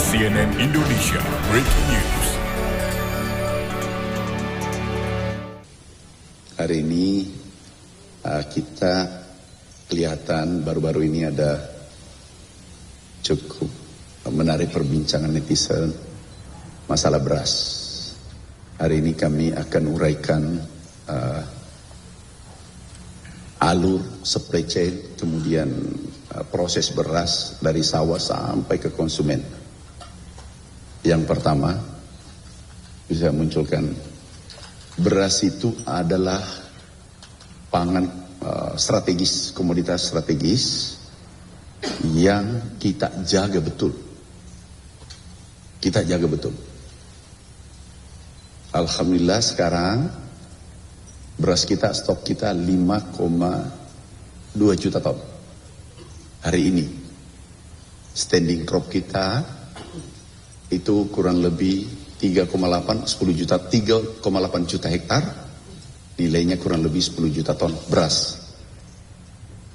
CNN Indonesia Breaking News. Hari ini kita kelihatan baru-baru ini ada cukup menarik perbincangan netizen masalah beras. Hari ini kami akan uraikan alur supply chain, kemudian proses beras dari sawah sampai ke konsumen. Yang pertama, bisa munculkan beras itu adalah pangan strategis, komoditas strategis yang kita jaga betul. Kita jaga betul. Alhamdulillah sekarang beras kita, stok kita 5,2 juta ton. Hari ini standing crop kita itu kurang lebih 3,8 juta hektar, nilainya kurang lebih 10 juta ton beras.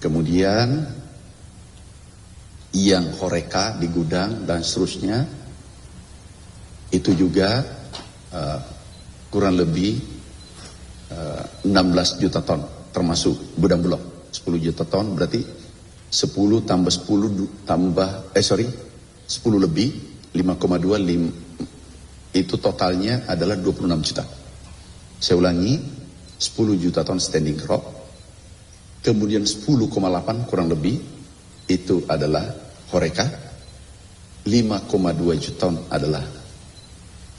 Kemudian yang horeca di gudang dan seterusnya itu juga kurang lebih 16 juta ton, termasuk gudang bulog 10 juta ton, berarti 10 lebih 5,2 itu totalnya adalah 26 juta. Saya ulangi, 10 juta ton standing crop, kemudian 10,8 kurang lebih itu adalah horeca, 5,2 juta ton adalah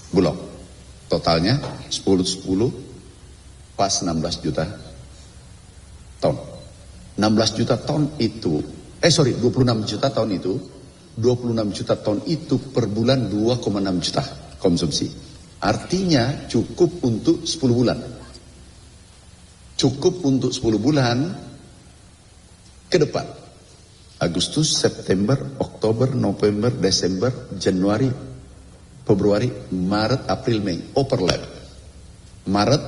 bulog. Totalnya 10 pas 16 juta ton. 16 juta ton itu, 26 juta ton itu, 26 juta ton itu per bulan 2,6 juta konsumsi. Artinya cukup untuk 10 bulan. Cukup untuk 10 bulan ke depan. Agustus, September, Oktober, November, Desember, Januari, Februari, Maret, April, Mei. Overlap. Maret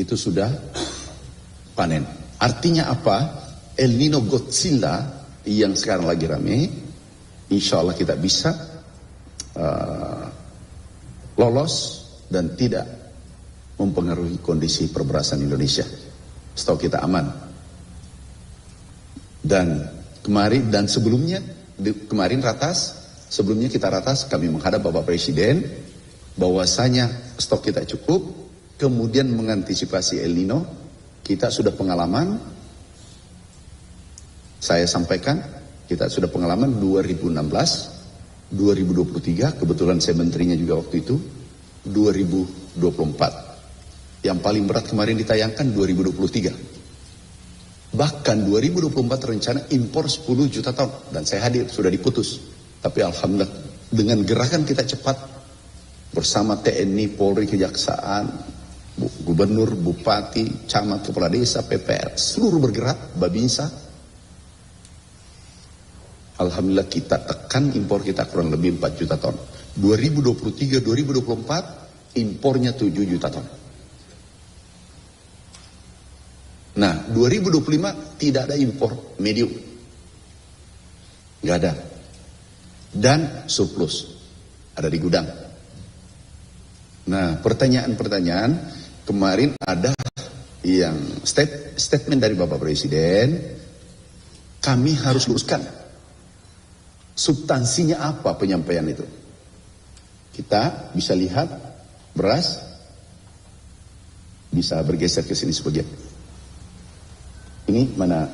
itu sudah panen. Artinya apa? El Nino Godzilla yang sekarang lagi rame, insya Allah kita bisa lolos dan tidak mempengaruhi kondisi perberasan Indonesia. Stok kita aman. Dan sebelumnya kita ratas, kami menghadap Bapak Presiden bahwasanya stok kita cukup, kemudian mengantisipasi El Nino, kita sudah pengalaman. Saya sampaikan, kita sudah pengalaman 2016, 2023, kebetulan saya menterinya juga waktu itu, 2024. Yang paling berat kemarin ditayangkan 2023. Bahkan 2024 rencana impor 10 juta ton, dan saya hadir, sudah diputus. Tapi Alhamdulillah, dengan gerakan kita cepat, bersama TNI, Polri, Kejaksaan, Gubernur, Bupati, Camat, Kepala Desa, PPR, seluruh bergerak, Babinsa, Alhamdulillah kita tekan impor kita kurang lebih 4 juta ton. 2023-2024 impornya 7 juta ton. Nah, 2025 tidak ada impor medium. Nggak ada. Dan surplus. Ada di gudang. Nah, pertanyaan-pertanyaan kemarin ada yang statement dari Bapak Presiden, kami harus luruskan. Substansinya apa penyampaian itu? Kita bisa lihat beras, bisa bergeser ke sini sebagian. Ini mana?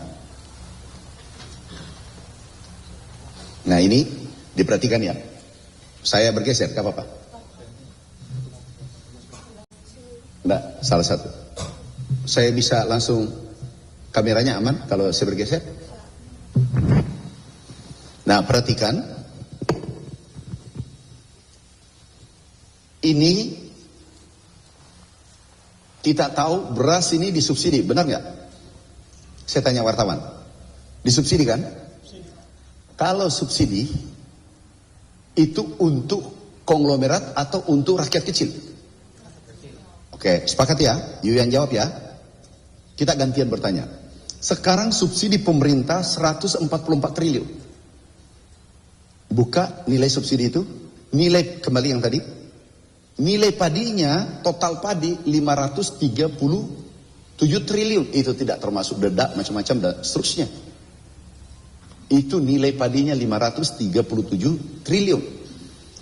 Nah ini diperhatikan ya. Saya bergeser, gak apa-apa. Enggak, salah satu. Saya bisa langsung, kameranya aman kalau saya bergeser? Nah, perhatikan. Ini kita tahu beras ini disubsidi, benar nggak? Saya tanya wartawan. Disubsidi kan? Kalau subsidi itu untuk konglomerat atau untuk rakyat kecil? Oke, sepakat ya? You yang jawab ya. Kita gantian bertanya. Sekarang subsidi pemerintah 144 triliun. Buka nilai subsidi itu, nilai kembali yang tadi, nilai padinya, total padi 537 triliun. Itu tidak termasuk dedak, macam-macam, dan seterusnya. Itu nilai padinya 537 triliun.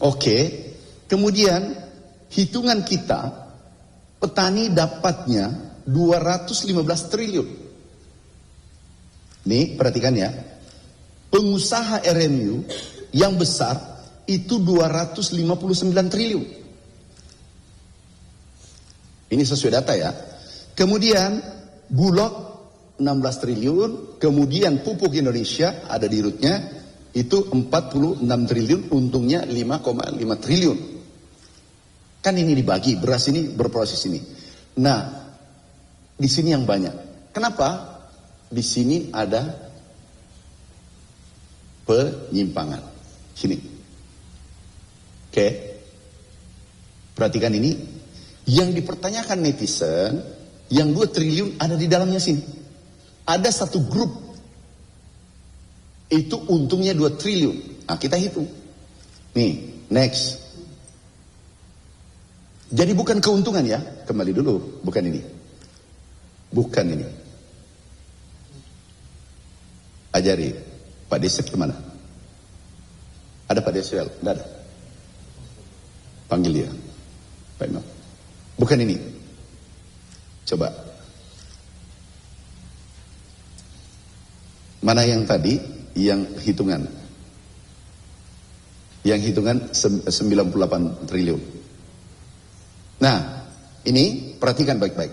Oke, kemudian hitungan kita, petani dapatnya 215 triliun. Nih, perhatikan ya. Pengusaha RMU yang besar itu 259 triliun. Ini sesuai data ya. Kemudian Bulog 16 triliun, kemudian Pupuk Indonesia ada di rootnya itu 46 triliun, untungnya 5,5 triliun. Kan ini dibagi, beras ini berproses ini. Nah, di sini yang banyak. Kenapa? Di sini ada penyimpangan. Sini. Oke. Perhatikan ini. Yang dipertanyakan netizen, yang 2 triliun ada di dalamnya sini. Ada satu grup, itu untungnya 2 triliun. Nah, kita hitung. Nih, next. Jadi bukan keuntungan ya, kembali dulu, bukan ini. Bukan ini. Ajari, Pak Desep kemana? Ada Pak Desep? Tidak ada. Panggil dia. Pak Imam. Bukan ini. Coba. Mana yang tadi? Yang hitungan. Yang hitungan 98 triliun. Nah, ini perhatikan baik-baik.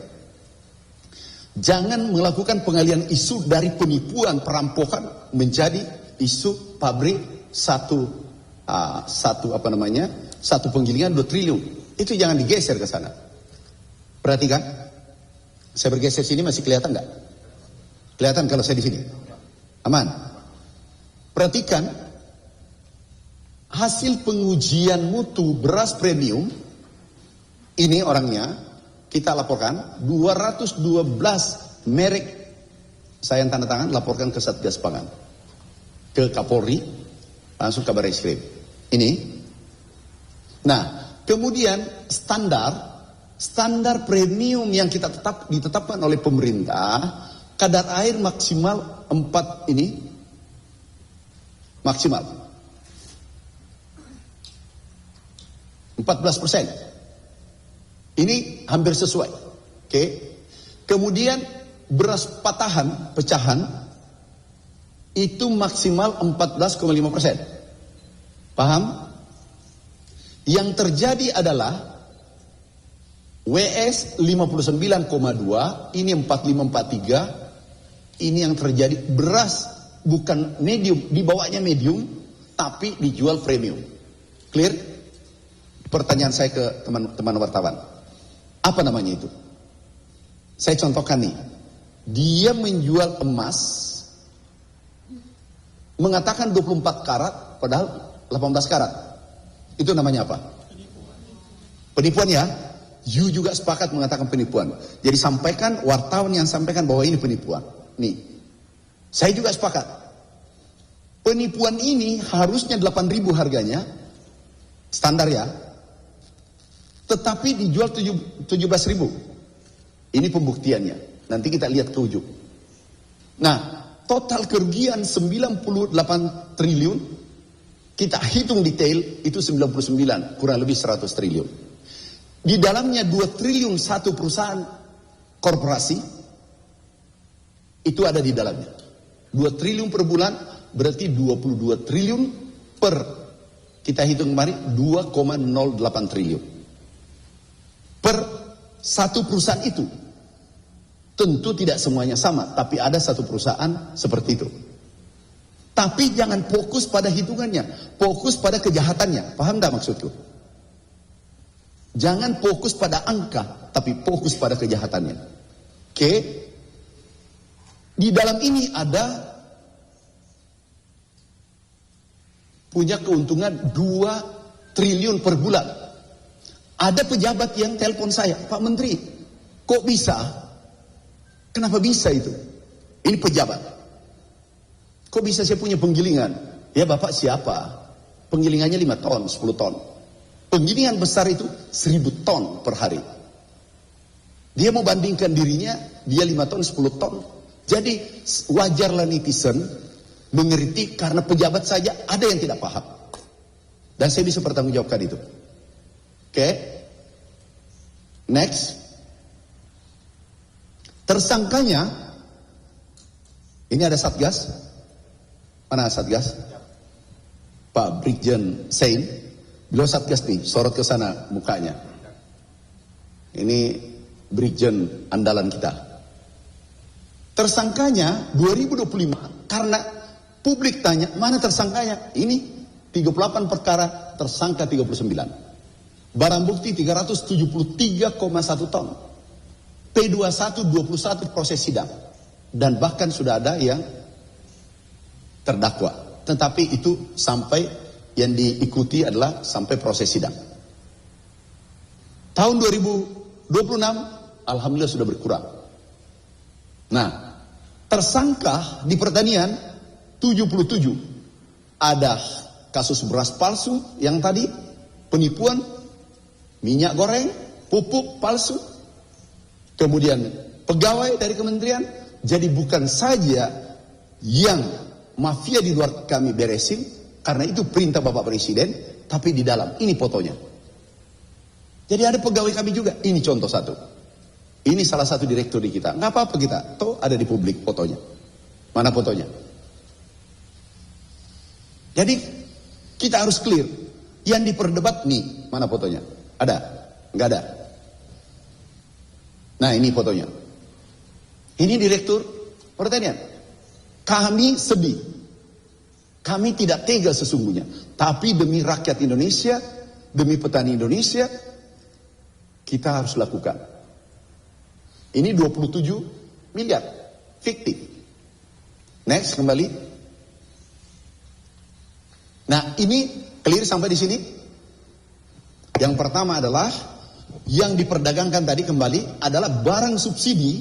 Jangan melakukan pengalian isu dari penipuan, perampokan menjadi isu pabrik satu penggilingan 2 triliun. Itu jangan digeser ke sana. Perhatikan. Saya bergeser sini masih kelihatan nggak? Kelihatan kalau saya di sini? Aman. Perhatikan hasil pengujian mutu beras premium. Ini orangnya kita laporkan 212 merek. Saya yang tanda tangan laporkan ke Satgas Pangan, ke Kapolri, langsung kabar Reskrim. Ini. Nah, kemudian standar premium yang kita ditetapkan oleh pemerintah, kadar air maksimal 4 ini maksimal 14%. Ini hampir sesuai. Oke. Kemudian beras pecahan itu maksimal 14,5%. Paham? Yang terjadi adalah WS 59,2, ini 4543. Ini yang terjadi, beras bukan medium, dibawanya medium, tapi dijual premium. Clear? Pertanyaan saya ke teman-teman wartawan. Apa namanya itu? Saya contohkan nih. Dia menjual emas, mengatakan 24 karat, padahal 18 karat. Itu namanya apa? Penipuan ya? You juga sepakat mengatakan penipuan. Jadi sampaikan, wartawan yang sampaikan bahwa ini penipuan. Nih, saya juga sepakat. Penipuan ini harusnya 8.000 harganya, standar ya. Tetapi dijual 17.000. Ini pembuktiannya. Nanti kita lihat ke ujung. Nah, total kerugian 98 triliun, kita hitung detail, itu 99, kurang lebih 100 triliun. Di dalamnya 2 triliun satu perusahaan korporasi, itu ada di dalamnya. 2 triliun per bulan, berarti 22 triliun per, kita hitung kemarin, 2,08 triliun. Per satu perusahaan itu. Tentu tidak semuanya sama, tapi ada satu perusahaan seperti itu. Tapi jangan fokus pada hitungannya, fokus pada kejahatannya. Paham tak maksudku? Jangan fokus pada angka, tapi fokus pada kejahatannya. Oke? Di dalam ini ada punya keuntungan 2 triliun per bulan. Ada pejabat yang telepon saya, Pak Menteri, kok bisa? Kenapa bisa itu? Ini pejabat. Kok bisa saya punya penggilingan? Ya Bapak siapa? Penggilingannya 5 ton, 10 ton. Penggilingan besar itu 1000 ton per hari. Dia mau bandingkan dirinya, dia 5 ton, 10 ton. Jadi wajarlah netizen mengerti karena pejabat saja ada yang tidak paham. Dan saya bisa bertanggungjawabkan itu. Oke. Next. Tersangkanya, ini ada Satgas. Mana Satgas? Pak Brigjen Sein. Beliau Satgas nih, sorot ke sana mukanya. Ini Brigjen andalan kita. Tersangkanya 2025 karena publik tanya, mana tersangkanya? Ini 38 perkara, tersangka 39. Barang bukti 373,1 ton. P21 21 proses sidang. Dan bahkan sudah ada yang terdakwa. Tetapi itu sampai yang diikuti adalah sampai proses sidang. Tahun 2026 alhamdulillah sudah berkurang. Nah, tersangka di pertanian 77. Ada kasus beras palsu yang tadi, penipuan, minyak goreng, pupuk palsu, kemudian pegawai dari kementerian. Jadi bukan saja yang mafia di luar kami beresin, karena itu perintah Bapak Presiden, tapi di dalam, ini fotonya. Jadi ada pegawai kami juga, ini contoh satu. Ini salah satu direktur di kita, nggak apa-apa kita, toh ada di publik fotonya. Mana fotonya? Jadi kita harus clear. Yang diperdebat nih, mana fotonya? Ada? Nggak ada. Nah ini fotonya. Ini direktur pertanian. Kami sedih. Kami tidak tega sesungguhnya. Tapi demi rakyat Indonesia, demi petani Indonesia, kita harus lakukan. Ini 27 miliar. Fiktif. Next, kembali. Nah ini clear sampai di sini. Yang pertama adalah yang diperdagangkan tadi kembali adalah barang subsidi,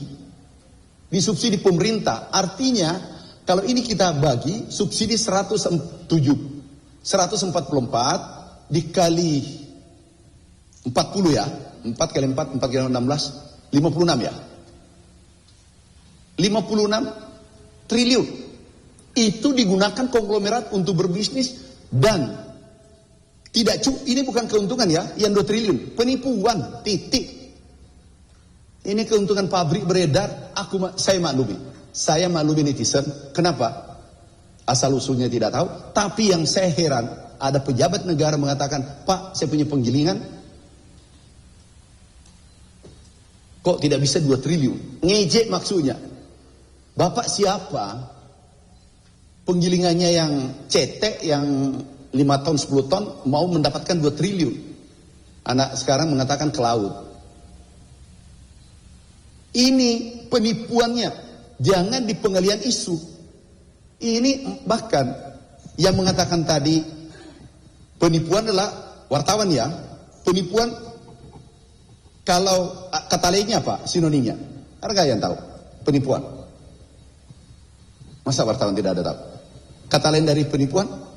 disubsidi pemerintah. Artinya kalau ini kita bagi subsidi 144 dikali 40 ya, 4 kali 4, 4 kali 16, 56 ya. 56 triliun. Itu digunakan konglomerat untuk berbisnis dan tidak cukup, ini bukan keuntungan ya, yang 2 triliun, penipuan, titik. Ini keuntungan pabrik beredar, saya maklumi netizen. Kenapa? Asal usulnya tidak tahu. Tapi yang saya heran, ada pejabat negara mengatakan, Pak, saya punya penggilingan, kok tidak bisa 2 triliun? Ngejek maksudnya. Bapak siapa? Penggilingannya yang cetek, yang 5 ton, 10 ton, mau mendapatkan 2 triliun. Anak sekarang mengatakan ke laut. Ini penipuannya. Jangan di pengalian isu. Ini bahkan yang mengatakan tadi penipuan adalah wartawan ya. Penipuan kalau kata lainnya apa? Sinonimnya. Ada nggak yang tahu? Penipuan. Masa wartawan tidak ada tahu? Kata lain dari penipuan?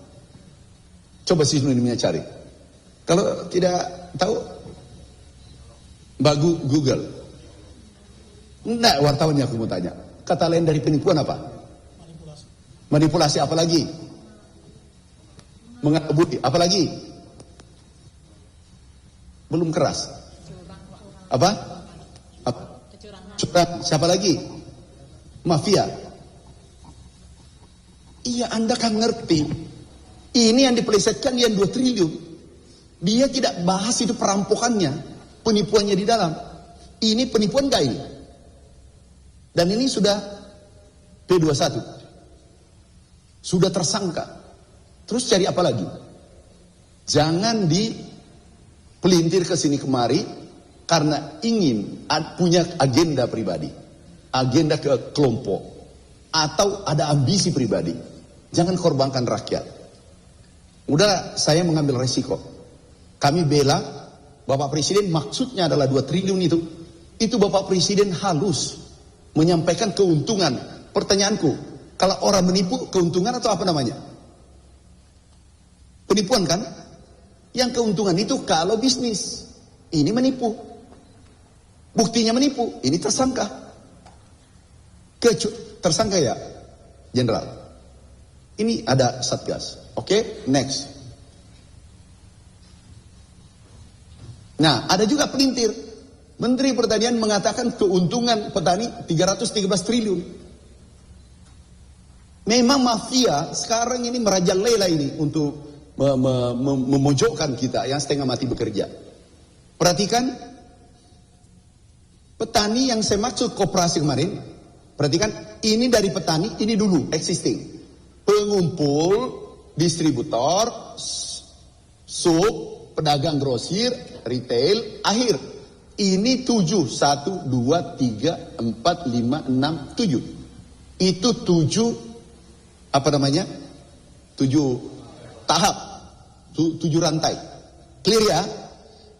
Coba sinonimnya cari. Kalau tidak tahu, Google. Enggak, wartawannya aku mau tanya. Kata lain dari penipuan apa? Manipulasi. Manipulasi apa lagi? Mengelabui apa lagi? Belum keras. Apa? Curang. Siapa lagi? Mafia. Iya, Anda kan ngerti. Ini yang dipelesetkan yang 2 triliun. Dia tidak bahas itu perampokannya, penipuannya di dalam. Ini penipuan gak ini? Dan ini sudah P21. Sudah tersangka. Terus cari apa lagi? Jangan dipelintir ke sini kemari karena ingin punya agenda pribadi, agenda ke kelompok, atau ada ambisi pribadi. Jangan korbankan rakyat. Udah, saya mengambil resiko. Kami bela Bapak Presiden, maksudnya adalah 2 triliun itu. Itu Bapak Presiden halus menyampaikan keuntungan. Pertanyaanku, kalau orang menipu, keuntungan atau apa namanya? Penipuan kan? Yang keuntungan itu kalau bisnis. Ini menipu. Buktinya menipu. Ini tersangka. Tersangka ya, Jenderal. Ini ada Satgas. Oke, next. Nah, ada juga pelintir. Menteri Pertanian mengatakan keuntungan petani 313 triliun. Memang mafia sekarang ini merajalela ini untuk memojokkan kita yang setengah mati bekerja. Perhatikan, petani yang saya maksud koperasi kemarin, perhatikan, ini dari petani, ini dulu existing. Pengumpul, distributor, sub, pedagang grosir, retail, akhir. Ini 7, 1, 2, 3, 4, 5, 6, 7. Itu 7, apa namanya? 7 tahap, 7 rantai. Clear ya?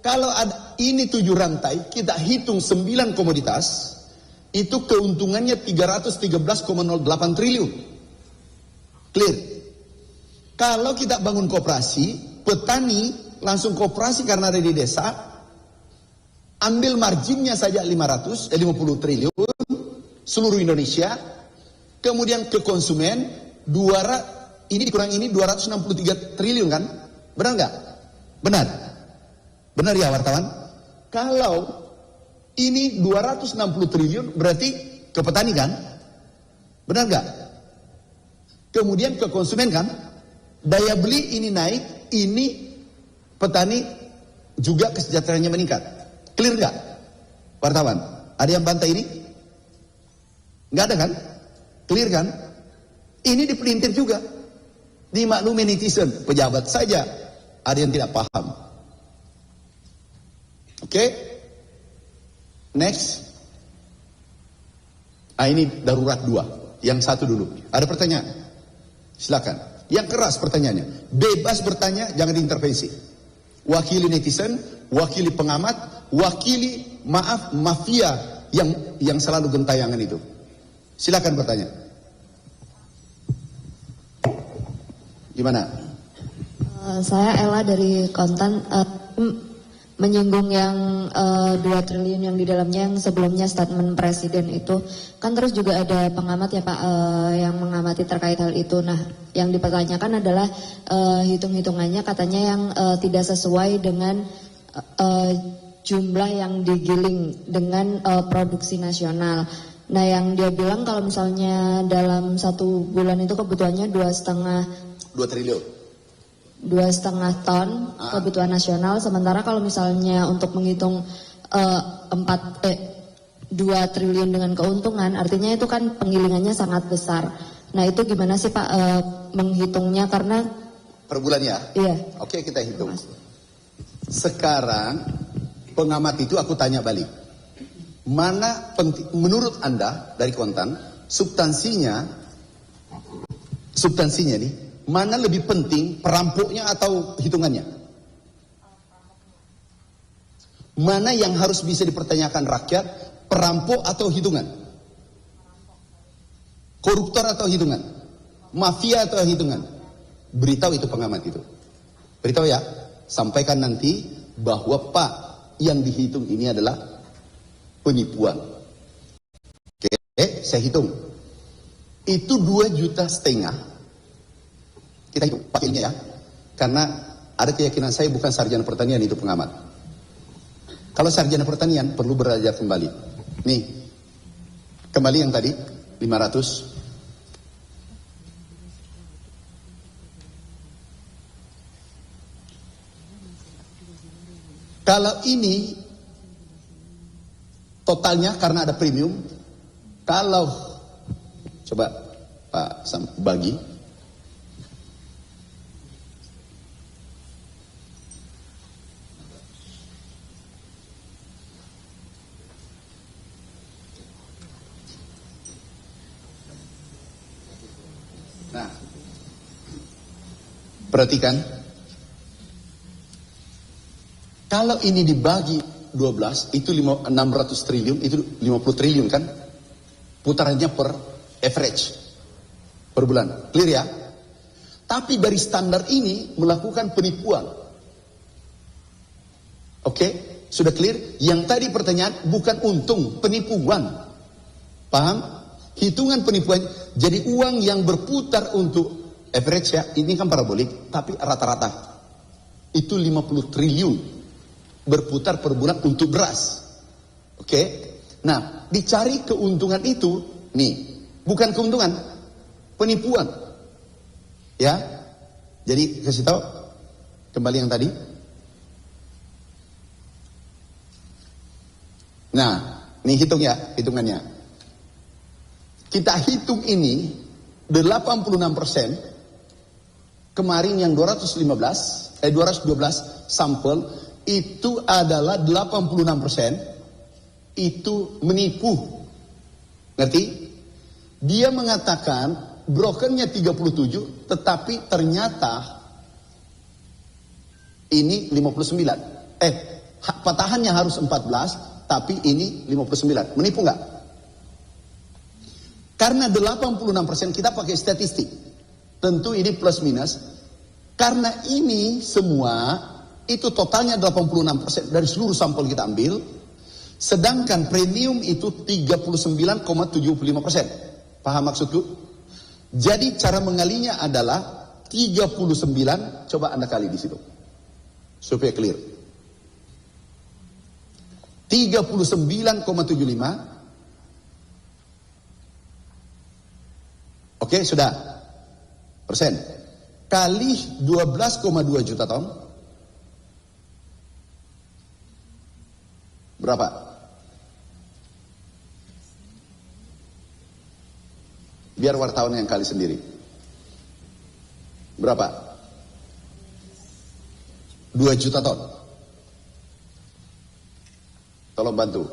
Kalau ada ini 7 rantai, kita hitung 9 komoditas, itu keuntungannya 313,08 triliun. Clear? Kalau kita bangun koperasi, petani langsung koperasi karena ada di desa, ambil marginnya saja 50 triliun seluruh Indonesia, kemudian ke konsumen ini dikurang ini 263 triliun kan? Benar nggak? Benar. Benar ya wartawan? Kalau ini 260 triliun berarti ke petani kan? Benar nggak? Kemudian ke konsumen kan? Daya beli ini naik, ini petani juga kesejahteraannya meningkat. Clear nggak, wartawan? Ada yang bantah ini? Nggak ada kan? Clear kan? Ini dipelintir juga. Dimaklumi netizen, pejabat saja ada yang tidak paham. Oke? Next. Ini darurat 2. Yang satu dulu. Ada pertanyaan? Silakan. Yang keras pertanyaannya. Bebas bertanya, jangan diintervensi. Wakili netizen, wakili pengamat, wakili mafia yang selalu gentayangan itu. Silakan bertanya. Gimana? Saya Ella dari Kontan, menyinggung yang 2 triliun yang di dalamnya yang sebelumnya statement presiden itu kan, terus juga ada pengamat ya Pak yang mengamati terkait hal itu. Nah, yang dipertanyakan adalah hitung-hitungannya katanya yang tidak sesuai dengan jumlah yang digiling dengan produksi nasional. Nah, yang dia bilang kalau misalnya dalam 1 bulan itu kebutuhannya 2,5 triliun. 2,5 ton kebutuhan nasional, sementara kalau misalnya untuk menghitung 2 triliun dengan keuntungan, artinya itu kan penggilingannya sangat besar. Nah, itu gimana sih Pak menghitungnya, karena per bulan ya? Iya. Oke, kita hitung. Sekarang pengamat itu aku tanya balik, mana menurut Anda dari Kontan substansinya nih, mana lebih penting, perampoknya atau hitungannya? Mana yang harus bisa dipertanyakan rakyat, perampok atau hitungan? Koruptor atau hitungan? Mafia atau hitungan? Beritahu itu pengamat itu. Beritahu ya, sampaikan nanti bahwa Pak, yang dihitung ini adalah penipuan. Oke, saya hitung. Itu 2,5 juta. Kita hitung pakainya ya, karena ada keyakinan saya bukan sarjana pertanian itu pengamat. Kalau sarjana pertanian perlu belajar kembali. Nih, kembali yang tadi 500. Kalau ini totalnya karena ada premium, kalau coba Pak bagi. Nah, perhatikan, kalau ini dibagi 12, itu 600 triliun, itu 50 triliun kan? Putarannya per average, per bulan. Clear ya? Tapi dari standar ini melakukan penipuan. Oke, sudah clear? Yang tadi pertanyaan bukan untung, penipuan. Paham? Hitungan penipuan, jadi uang yang berputar untuk average ya, ini kan parabolik, tapi rata-rata. Itu 50 triliun berputar per bulan untuk beras. Oke? Nah, dicari keuntungan itu, nih, bukan keuntungan, penipuan. Ya, jadi kasih tahu kembali yang tadi. Nah, ini hitung ya, hitungannya. Kita hitung ini 86%. Kemarin yang 212 sampel itu adalah 86% itu menipu. Ngerti? Dia mengatakan brokernya 37, tetapi ternyata ini 59. Patahannya harus 14, tapi ini 59. Menipu nggak? Karena 86% kita pakai statistik. Tentu ini plus minus. Karena ini semua itu totalnya 86% dari seluruh sampel kita ambil. Sedangkan premium itu 39,75%. Paham maksudku? Jadi cara mengalinya adalah 39, coba Anda kali di situ. Supaya clear. 39,75. Oke, sudah. Persen. Kali 12,2 juta ton. Berapa? Biar wartawan yang kali sendiri. Berapa? 2 juta ton. Tolong bantu.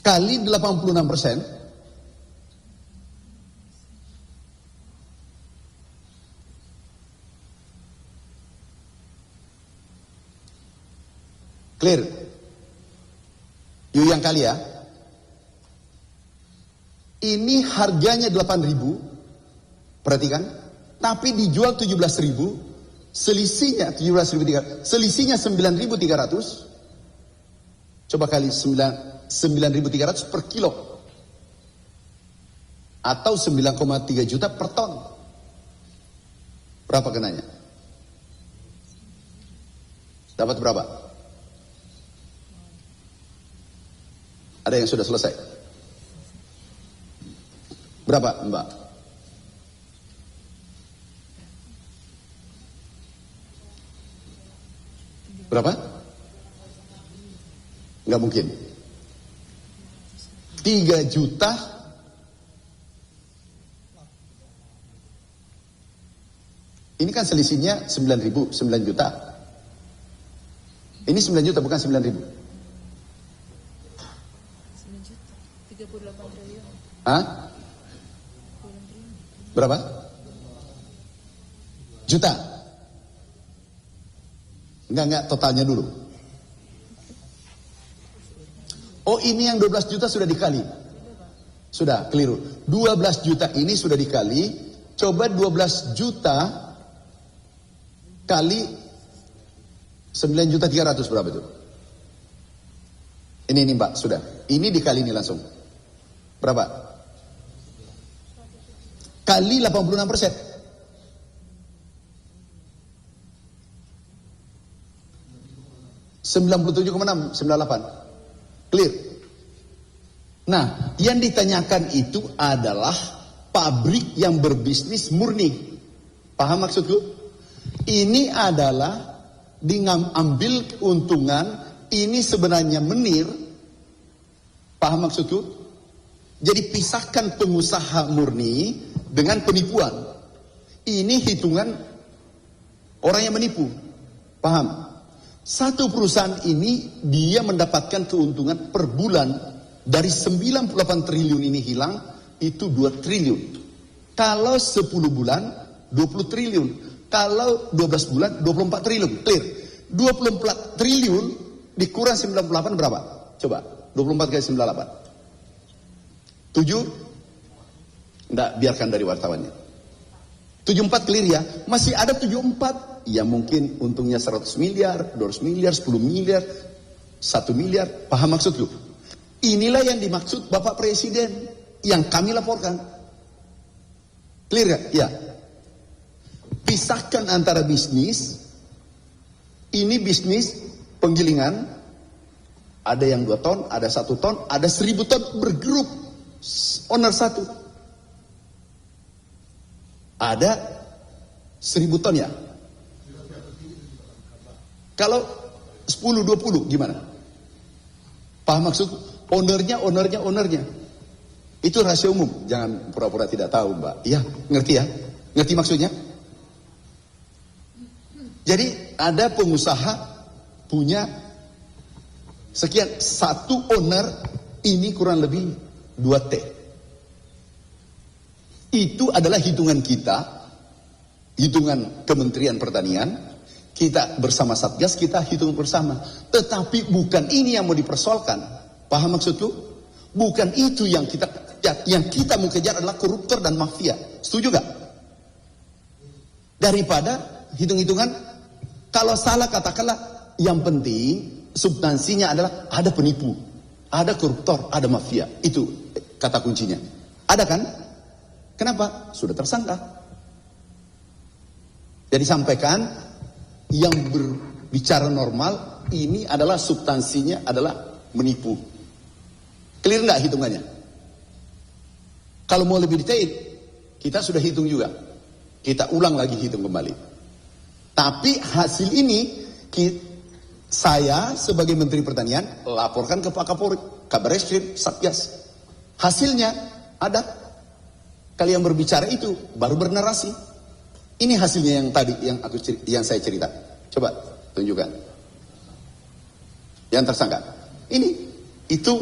Kali 86%. Clear? Yuk yang kali ya. Ini harganya 8.000. Perhatikan. Tapi dijual 17.000. Selisihnya 17.300. Selisihnya 9.300. Coba kali 9.300 per kilo. Atau 9,3 juta per ton. Berapa kenanya? Dapat berapa? Ada yang sudah selesai? Berapa, Mbak? Berapa? Nggak mungkin. 3 juta. Ini kan selisihnya 9.000, 9 juta. Ini 9 juta bukan 9.000. 38 triliun. Hah? Berapa? Juta? Enggak, totalnya dulu. Oh, ini yang 12 juta sudah dikali. Sudah, keliru. 12 juta ini sudah dikali. Coba 12 juta kali 9.300.000 berapa itu? Ini Mbak, sudah. Ini dikali ini langsung. Berapa? Kali 86%. 97,6, 98. Clear? Nah, yang ditanyakan itu adalah pabrik yang berbisnis murni. Paham maksudku? Ini adalah ambil keuntungan, ini sebenarnya menir. Paham maksudku? Jadi pisahkan pengusaha murni dengan penipuan. Ini hitungan orang yang menipu. Paham? Satu perusahaan ini dia mendapatkan keuntungan per bulan dari 98 triliun ini hilang itu 2 triliun. Kalau 10 bulan 20 triliun. Kalau 12 bulan 24 triliun. Clear? 24 triliun dikurang 98 berapa? Coba 24 kali 98. 7 Nggak, biarkan dari wartawannya. 74 clear ya. Masih ada 74. Ya mungkin untungnya 100 miliar, 200 miliar, 10 miliar, 1 miliar. Paham maksudku? Inilah yang dimaksud Bapak Presiden yang kami laporkan. Clear gak? Ya. Pisahkan antara bisnis. Ini bisnis penggilingan. Ada yang 2 ton, ada 1 ton, ada 1000 ton bergrup. Owner 1. Ada 1000 ton ya. Kalau 10-20 gimana? Paham maksud? Ownernya. Itu rahasia umum. Jangan pura-pura tidak tahu, Mbak. Iya, ngerti ya? Ngerti maksudnya? Jadi ada pengusaha punya sekian, 1 owner ini kurang lebih 2 T. Itu adalah hitungan kita, hitungan Kementerian Pertanian, kita bersama Satgas, kita hitung bersama. Tetapi bukan ini yang mau dipersoalkan. Paham maksudku? Bukan itu yang kita kejar. Yang kita mau kejar adalah koruptor dan mafia. Setuju gak? Daripada hitung-hitungan, kalau salah katakanlah, yang penting substansinya adalah ada penipu, ada koruptor, ada mafia. Itu kata kuncinya. Ada kan? Kenapa? Sudah tersangka. Jadi sampaikan yang berbicara normal ini adalah substansinya adalah menipu. Clear nggak hitungannya? Kalau mau lebih detail, kita sudah hitung juga. Kita ulang lagi hitung kembali. Tapi hasil ini saya sebagai Menteri Pertanian laporkan ke Pak Kapolri, Kabar Eskrim, Satgas. Hasilnya ada. Kalian berbicara itu baru bernarasi. Ini hasilnya yang tadi yang saya cerita. Coba tunjukkan. Yang tersangka. Ini itu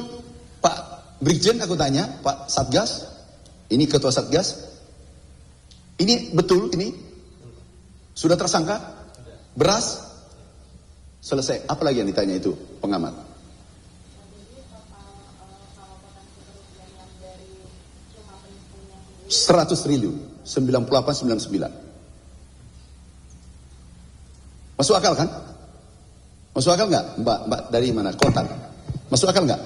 Pak Brigjen, aku tanya, Pak Satgas, ini Ketua Satgas. Ini betul ini? Sudah tersangka? Beras? Selesai. Apa lagi yang ditanya itu pengamat? 100 triliun, 98,99. Masuk akal kan? Masuk akal nggak, Mbak dari mana? Kota. Masuk akal nggak?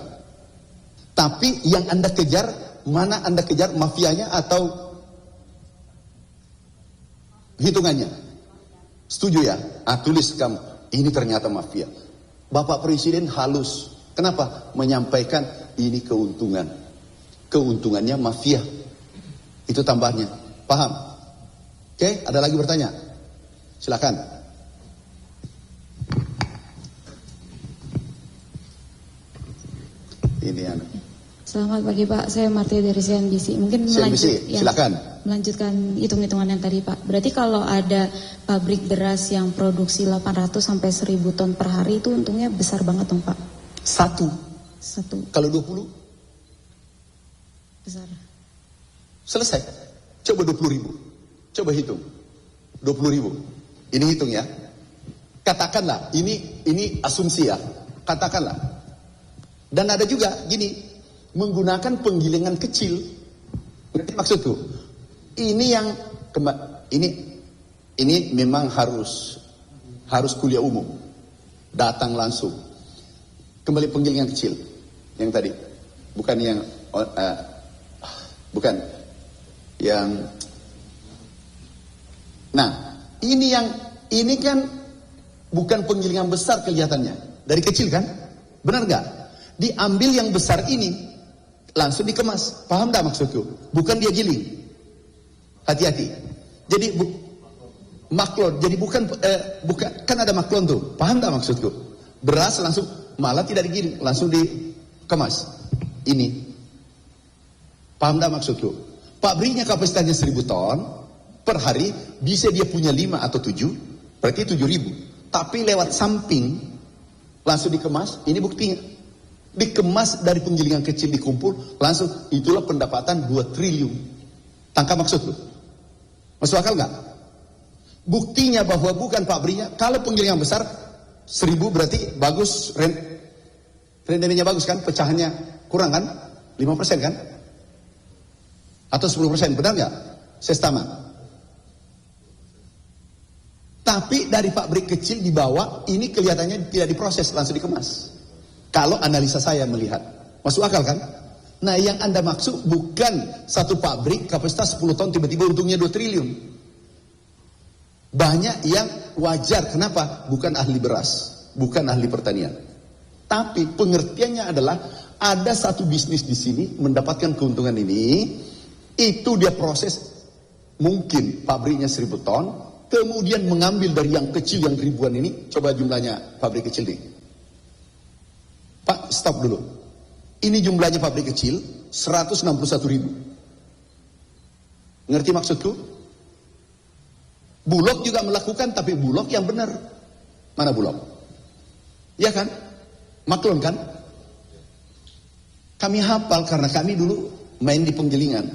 Tapi yang Anda kejar, mana Anda kejar, mafianya atau hitungannya? Setuju ya? Tulis kamu. Ini ternyata mafia. Bapak Presiden halus. Kenapa? Menyampaikan ini keuntungan. Keuntungannya mafia. Itu tambahnya. Paham? Oke, ada lagi bertanya? Silakan. Ini anu. Selamat pagi Pak, saya Martia dari CNBC. Mungkin silakan. Melanjutkan hitung-hitungan yang tadi Pak. Berarti kalau ada pabrik beras yang produksi 800 sampai 1000 ton per hari itu untungnya besar banget dong Pak? Satu. Kalau 20? Besar. Selesai. Coba 20.000. Coba hitung. 20.000. Ini hitung ya. Katakanlah, ini asumsi ya. Katakanlah. Dan ada juga gini, menggunakan penggilingan kecil. Berarti maksudku, ini yang ini memang harus kuliah umum. Datang langsung. Kembali penggilingan kecil yang tadi. Bukan yang nah, ini kan bukan penggilingan besar kelihatannya. Dari kecil kan? Benar nggak? Diambil yang besar ini langsung dikemas. Paham tak maksudku? Bukan dia giling. Hati-hati. Jadi maklon. Jadi bukan kan ada maklon tuh. Paham tak maksudku? Beras langsung malah tidak digiling, langsung dikemas. Ini. Paham tak maksudku? Pabriknya kapasitasnya 1000 ton per hari, bisa dia punya 5 atau 7, berarti 7.000. Tapi lewat samping langsung dikemas. Ini buktinya. Dikemas dari penggilingan kecil dikumpul, langsung itulah pendapatan 2 triliun. Tangkap maksudku? Masuk akal nggak? Buktinya bahwa bukan pabriknya. Kalau penggilingan besar 1000 berarti bagus, rendemennya bagus kan, pecahannya kurang kan, 5% kan. Atau 10%, benar nggak? Sestama. Tapi dari pabrik kecil dibawa, ini kelihatannya tidak diproses, langsung dikemas. Kalau analisa saya melihat. Masuk akal kan? Nah, yang Anda maksud bukan satu pabrik kapasitas 10 ton tiba-tiba untungnya 2 triliun. Banyak yang wajar. Kenapa? Bukan ahli beras, bukan ahli pertanian. Tapi pengertiannya adalah ada satu bisnis di sini mendapatkan keuntungan ini, itu dia proses mungkin pabriknya 1000 ton, kemudian mengambil dari yang kecil yang ribuan ini. Coba jumlahnya pabrik kecil nih. Pak, stop dulu. Ini jumlahnya pabrik kecil 161.000. Ngerti maksudku? Bulog juga melakukan, tapi Bulog yang benar. Mana Bulog? Ya kan? Maklon kan? Kami hafal karena kami dulu main di penggilingan.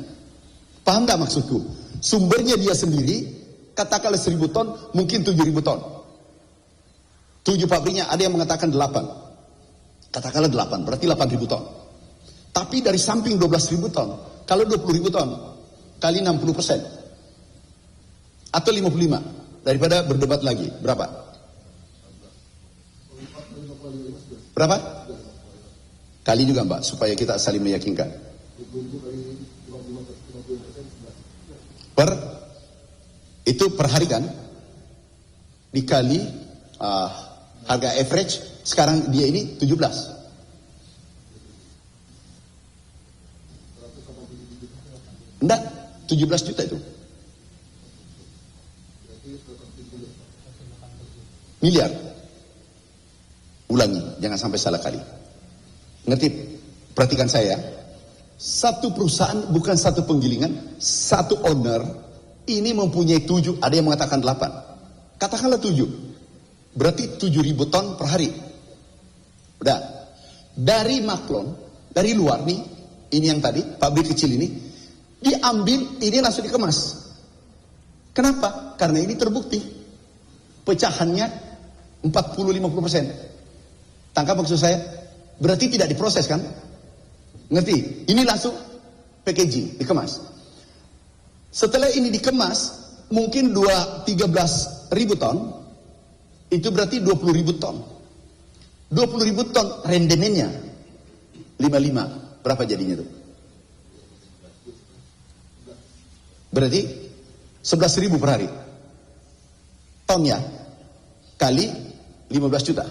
Paham gak maksudku? Sumbernya dia sendiri, katakanlah 1000 ton, mungkin 7.000 ton. 7 pabriknya, ada yang mengatakan 8. Katakanlah 8, berarti 8.000 ton. Tapi dari samping 12.000 ton, kalau 20.000 ton, kali 60%. Atau 55, daripada berdebat lagi, berapa? Berapa? Kali juga Mbak, supaya kita saling meyakinkan. Itu per hari kan? Dikali harga average, sekarang dia ini 17. Enggak, 17 juta itu. Miliar. Ulangi, jangan sampai salah kali. Ngerti? Perhatikan saya. Satu perusahaan, bukan satu penggilingan, satu owner, ini mempunyai 7, ada yang mengatakan 8. Katakanlah 7. Berarti 7.000 ton per hari. Udah. Dari Maklon, dari luar nih, ini yang tadi, pabrik kecil ini, diambil, ini langsung dikemas. Kenapa? Karena ini terbukti. Pecahannya 40-50%. Tangkap maksud saya? Berarti tidak diproses kan? Ngerti? Ini langsung packaging, dikemas. Setelah ini dikemas, mungkin 13.000 ton, itu berarti 20.000 ton. 20.000 ton rendemennya 55. Berapa jadinya tuh? Berarti 11.000 per hari. Tonnya kali 15 juta.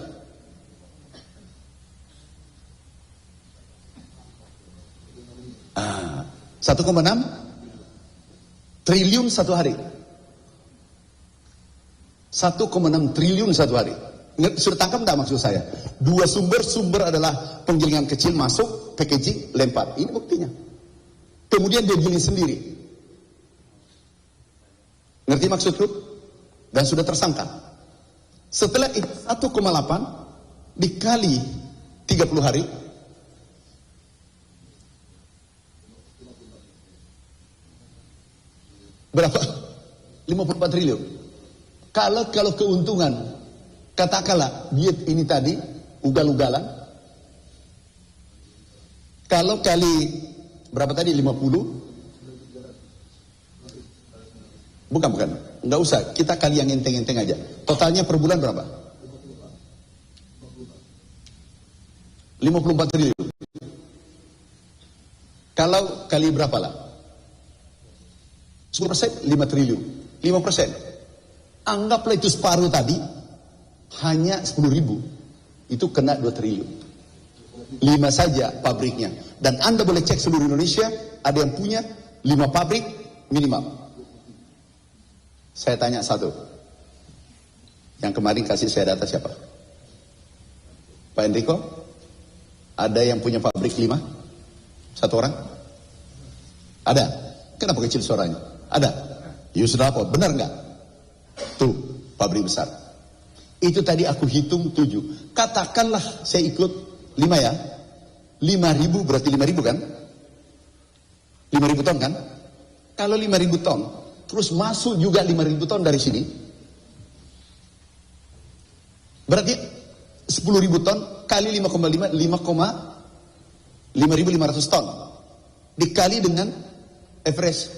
Ah, 1,6 triliun satu hari. 1,6 triliun satu hari. Sudah tangkap enggak maksud saya? Dua sumber adalah penggilingan kecil masuk, packaging, lempar. Ini buktinya. Kemudian dia giling sendiri. Ngerti maksudku? Dan sudah tersangka. Setelah itu 1,8 dikali 30 hari. Berapa? 54 triliun. Kalau keuntungan, katakanlah diet ini tadi, ugal-ugalan. Kalau kali, berapa tadi? 50? Bukan. Nggak usah, kita kali yang enteng-enteng aja. Totalnya per bulan berapa? 54 triliun. Kalau kali berapa lah? 10%, 5 triliun. 5%. Anggaplah itu separuh tadi, hanya 10.000. Itu kena 2 triliun. 5 saja pabriknya. Dan Anda boleh cek seluruh Indonesia, ada yang punya 5 pabrik minimal. Saya tanya satu. Yang kemarin kasih saya data siapa? Pak Enrico? Ada yang punya pabrik 5? Satu orang? Ada. Kenapa kecil suaranya? Ada. Yusuf Rapot, benar nggak? Tuh, pabrik besar. Itu tadi aku hitung 7. Katakanlah saya ikut 5 ya. 5.000 berarti 5.000 kan? 5.000 ton kan? Kalau 5.000 ton, terus masuk juga 5.000 ton dari sini. Berarti 10.000 ton kali 5,5, 5.500 ton. Dikali dengan average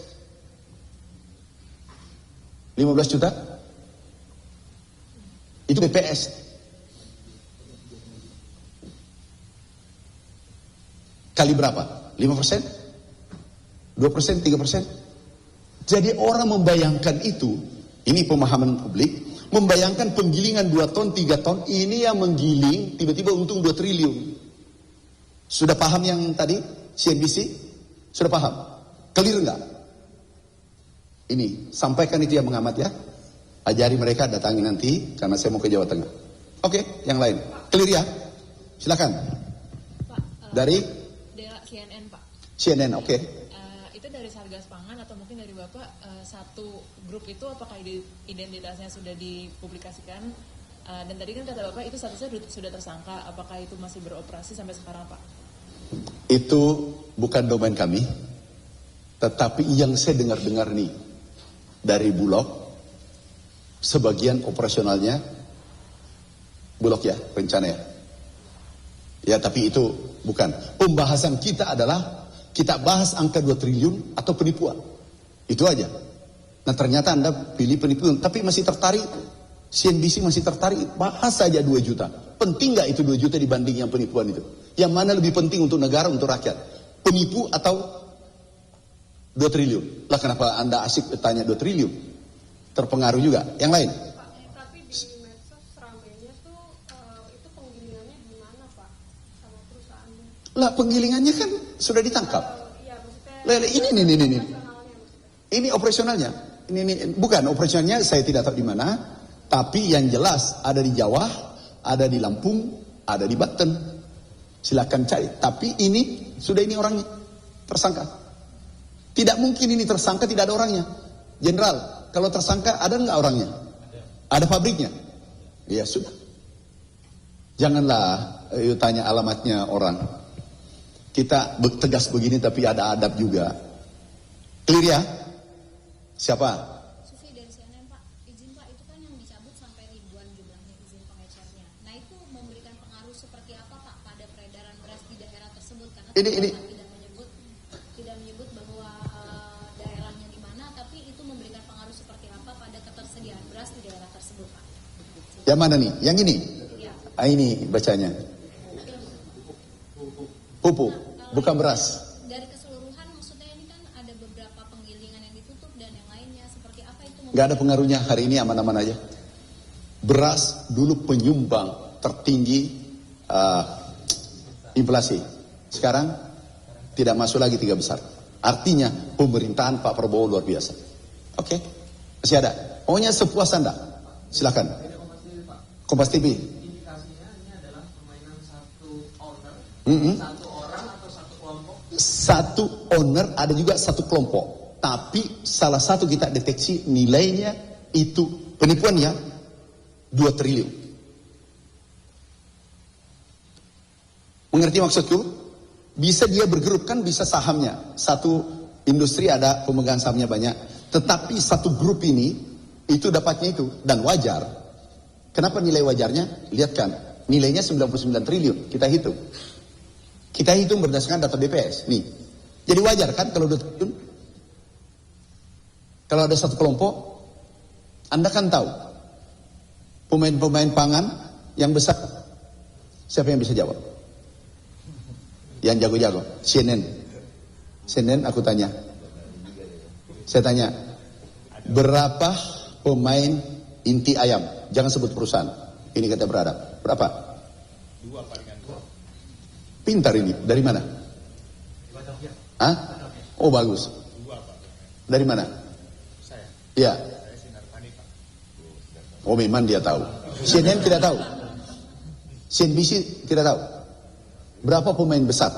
15 juta. Itu BPS. Kali berapa? 5%? 2%? 3%? Jadi orang membayangkan itu, ini pemahaman publik, membayangkan penggilingan 2 ton, 3 ton, ini yang menggiling, tiba-tiba untung 2 triliun. Sudah paham yang tadi, CNBC? Sudah paham? Clear enggak? Ini, sampaikan itu yang mengamat ya. Ajari mereka, datangi nanti, karena saya mau ke Jawa Tengah. Oke, yang lain. Clear ya? Silakan. Pak, Dari? CNN Pak. CNN, oke. Itu dari Satgas Pangan atau mungkin dari Bapak satu grup itu apakah identitasnya sudah dipublikasikan? Dan tadi kan kata Bapak itu statusnya sudah tersangka, apakah itu masih beroperasi sampai sekarang Pak? Itu bukan domain kami, tetapi yang saya dengar-dengar nih dari Bulog, sebagian operasionalnya Bulog ya, rencana ya. Ya tapi itu bukan. Pembahasan kita adalah kita bahas angka 2 triliun atau penipuan. Itu aja. Nah ternyata Anda pilih penipuan, tapi masih tertarik. CNBC masih tertarik, bahas saja 2 juta. Penting nggak itu 2 juta dibanding yang penipuan itu? Yang mana lebih penting untuk negara, untuk rakyat? Penipu atau 2 triliun? Lah kenapa Anda asik tanya 2 triliun? Terpengaruh juga. Yang lain? Pak, tapi di medsos ramainya tuh itu penggilingannya di mana Pak? Sama perusahaannya? Lah penggilingannya kan sudah ditangkap. Iya maksudnya. Lele, ini. Operasionalnya maksudnya. Ini operasionalnya. Ini bukan operasionalnya, saya tidak tahu di mana. Tapi yang jelas ada di Jawa, ada di Lampung, ada di Banten. Silakan cari. Tapi ini sudah ini orangnya tersangka. Tidak mungkin ini tersangka tidak ada orangnya. Jenderal, kalau tersangka ada nggak orangnya? Ada pabriknya? Ya sudah. Janganlah tanya alamatnya orang. Kita tegas begini tapi ada adab juga. Clear ya? Siapa? Sufi dari CNN Pak, izin Pak, itu kan yang dicabut sampai ribuan jumlahnya izin pengecernya. Nah itu memberikan pengaruh seperti apa Pak pada peredaran beras di daerah tersebut? Karena Ini. tidak menyebut bahwa daerahnya di mana, tapi itu memberikan pengaruh seperti apa pada ketersediaan beras di daerah tersebut Pak? Yang mana nih? Yang ini? Ya. Ini bacanya. Pupuk, bukan beras. Dari keseluruhan maksudnya ini kan ada beberapa penggilingan yang ditutup dan yang lainnya, seperti apa itu? Gak ada pengaruhnya, hari ini aman-aman aja. Beras dulu penyumbang tertinggi inflasi. Sekarang tidak masuk lagi 3 besar. Artinya pemerintahan Pak Prabowo luar biasa. Oke, masih ada. Pokoknya sepuas Anda. Silakan. Kompas TV. Indikasinya ini adalah permainan satu owner, satu orang atau satu kelompok. Satu owner, ada juga satu kelompok. Tapi salah satu kita deteksi nilainya itu penipuan ya 2 triliun. Mengerti maksudku? Bisa dia bergerup, kan bisa sahamnya. Satu industri ada pemegang sahamnya banyak. Tetapi satu grup ini itu dapatnya itu dan wajar. Kenapa nilai wajarnya? Lihat kan, nilainya 99 triliun. Kita hitung. Kita hitung berdasarkan data BPS. Nih. Jadi wajar kan kalau 2 triliun? Kalau ada satu kelompok, Anda kan tahu. Pemain-pemain pangan yang besar. Siapa yang bisa jawab? Yang jago-jago. CNN aku tanya. Saya tanya, berapa pemain inti ayam? Jangan sebut perusahaan. Ini kata beradab. Berapa? 2 palingan 2. Pintar ini. Dari mana? Hah? Oh bagus. 2 Pak. Dari mana? Saya Ya. Sinar Pani Pak. Oh memang dia tahu. CNN tidak tahu. CNBC tidak tahu. Berapa pemain besar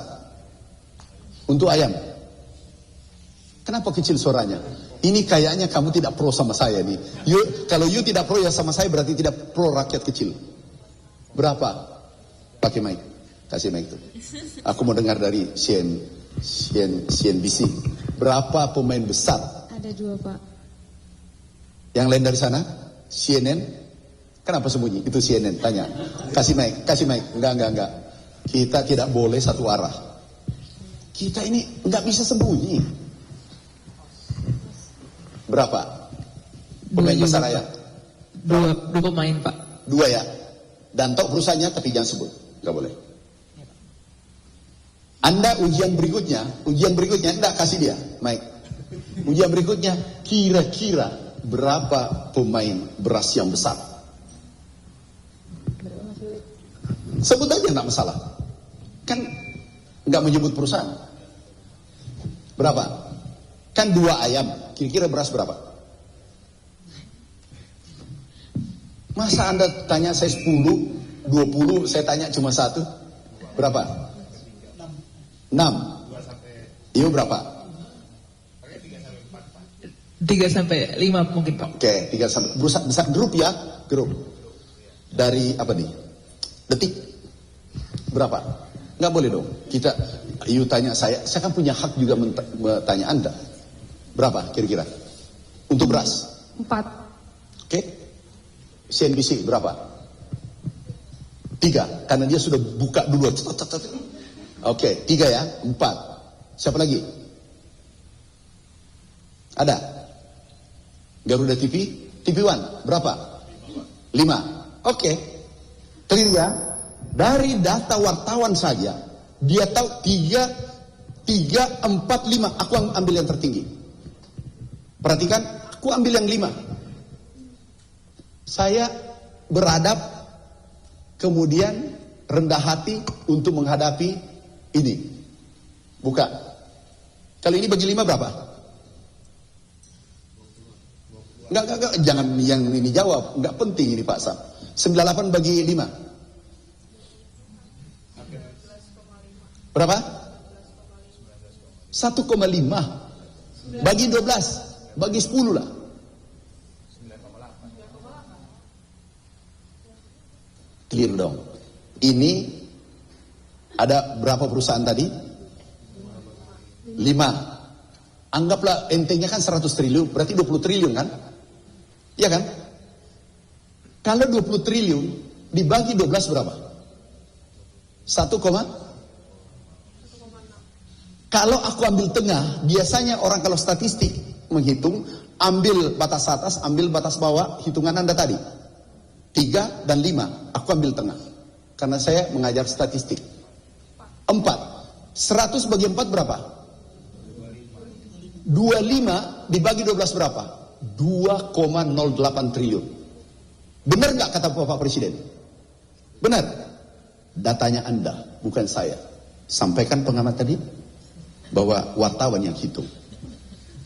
untuk ayam? Kenapa kecil suaranya? Ini kayaknya kamu tidak pro sama saya nih. Kalau you tidak pro ya sama saya berarti tidak pro rakyat kecil. Berapa? Pakai mic. Kasih mic tuh. Aku mau dengar dari CNBC. Berapa pemain besar? Ada 2 Pak. Yang lain dari sana? CNN? Kenapa sembunyi? Itu CNN. Tanya. Kasih mic. Enggak. Kita tidak boleh satu arah. Kita ini enggak bisa sembunyi. Berapa? Pemain Pasaraya? Dua pemain, Pak. 2 ya. Dan tahu perusahaannya tapi jangan sebut, nggak boleh. Anda ujian berikutnya enggak kasih dia, Mike. Ujian berikutnya, kira-kira berapa pemain beras yang besar? Sebut aja, enggak masalah. Kan enggak menyebut perusahaan. Berapa? Kan 2 ayam, kira-kira beras berapa? Masa Anda tanya saya 10, 20, saya tanya cuma 1? Berapa? 6. Iyo berapa? 3 sampai 5 mungkin, Pak. Oke, 3 sampai besar grup ya, grup. Dari apa nih? Detik. Berapa? Nggak boleh dong. Kita tanya saya kan punya hak juga bertanya Anda. Berapa kira-kira? Untuk beras? 4. Oke. CNBC berapa? 3, karena dia sudah buka dulu. Oke, 3 ya, 4. Siapa lagi? Ada? Garuda TV? TV One, berapa? 5. Oke. Clear ya? Dari data wartawan saja, dia tahu 3, 4, 5. Aku ambil yang tertinggi. Perhatikan, aku ambil yang 5. Saya beradab, kemudian rendah hati untuk menghadapi ini. Buka. Kali ini bagi 5 berapa? Enggak, jangan yang ini jawab. Enggak penting ini Pak Sam. 98 bagi 5. Berapa? 1,5. Bagi 12. Bagi 10 lah. Clear dong. Ini ada berapa perusahaan tadi? 5. Anggaplah ente-nya kan 100 triliun, berarti 20 triliun kan? Iya kan? Kalau 20 triliun dibagi 12 berapa? 1, kalau aku ambil tengah, biasanya orang kalau statistik menghitung, ambil batas atas, ambil batas bawah, hitungan Anda tadi. 3 dan 5, aku ambil tengah. Karena saya mengajar statistik. 4. 100 bagi 4 berapa? 25 dibagi 12 berapa? 2,08 triliun. Benar nggak kata Bapak Presiden? Benar. Datanya Anda, bukan saya. Sampaikan pengamat tadi bahwa wartawan yang hitung